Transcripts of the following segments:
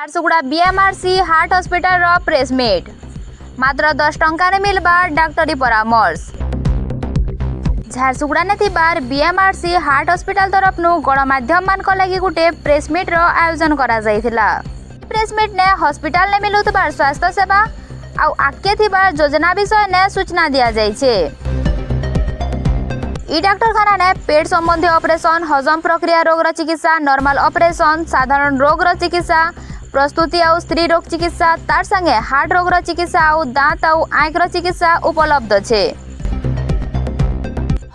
Jharsuguda बीएमआरसी heart hospital रो press meet मात्र 10 टंका मिलबा डाक्टरी परामर्श। झारसुगुड़ा ने थिबार बीएमआरसी हार्ट हॉस्पिटल तरफ गणमाध्यम मान लगी गोटे प्रेसमिट रो आयोजन करा जायथिला। प्रेसमिट ने हॉस्पिटल ने मिलुतबार स्वास्थ्य सेवा आउ आगे थिबार योजना विषय ने सूचना दिया जायछे। ई डाक्तरखाना ने पेट संबंधी ऑपरेशन, हजम प्रक्रिया रोग चिकित्सा, नॉर्मल ऑपरेशन, साधारण रोग चिकित्सा, प्रस्तुति आउ स्त्री रोग चिकित्सा तार संगे हार्ट रोग चिकित्सा आउ दांत आउ आंख चिकित्सा उपलब्ध छे।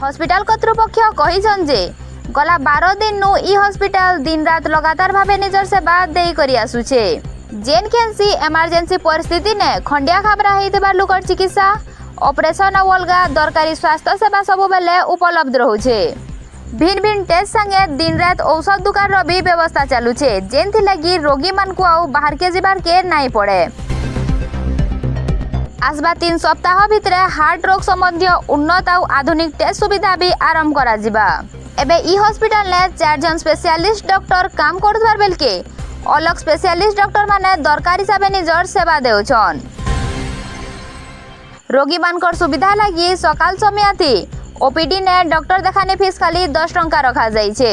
हॉस्पिटल कर्तृपक्ष कहिछन जे गला 12 दिन नु ई हॉस्पिटल दिन रात लगातार भावे निजर सेवा देई करी आसुछे। जेन केनसी इमरजेंसी परिस्थिति ने खंडिया खाबरा हेतिबा लोकर चिकित्सा, ऑपरेशन और अलगा दरकारी स्वास्थ्य सेवा सब बेले उपलब्ध रहुछे। भिन्न भिन्न टेस्ट संगे दिन रात औषध दुकान रो भी व्यवस्था चालुछे, जेनथि लगी रोगी मान को आउ बाहर के जीवार के नहीं पड़े। आसबा 3 सप्ताह भितरे हार्ट रोग संबंधी उन्नत और आधुनिक टेस्ट सुविधा भी आरंभ करा जिबा। एबे ई हॉस्पिटल ने 4 जन स्पेशलिस्ट डॉक्टर काम करथबार बेल के अलग स्पेशलिस्ट डॉक्टर माने दरकारी हिसाब निजर सेवा देउछन। रोगी मानकर सुविधा लगी सकाल समय थी ओपीडी ने डॉक्टर देखाने फीस खाली 10 टंका रखा जाइछे।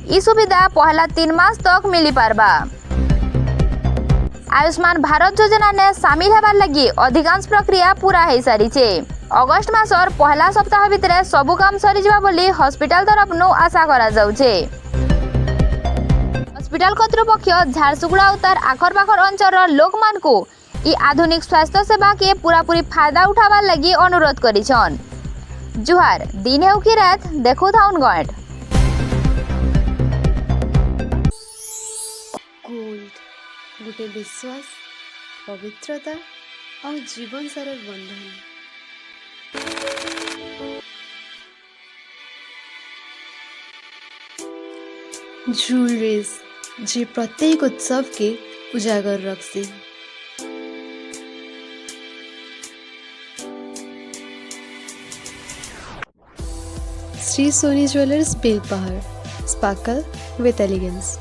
ई सुविधा पहला 3 मास तक मिली पारबा। आयुष्मान भारत योजना ने शामिल हेबार लगी अधिकांश प्रक्रिया पूरा हो सारी छे। अगस्त मासर पहला सप्ताह भितरे सबु काम सरी जिबा बोली हॉस्पिटल तरफ आशा करा जाउछे। हॉस्पिटल कर्तृपक्ष झारसुगुड़ा उतार आखर पाखर अंचल लोक मान को ई आधुनिक स्वास्थ्य सेवा के पूरापूरी फायदा उठावार लगी अनुरोध करिछन। जुहार दिन हेउ कि रात देखो थाउन गॉड गोल्ड गोटे विश्वास, पवित्रता और जीवन सारा बंधन। ज्वेलरीज जे प्रत्येक उत्सव के उजागर रखसी। Shri Soni jewellers Belpahar, sparkle with elegance.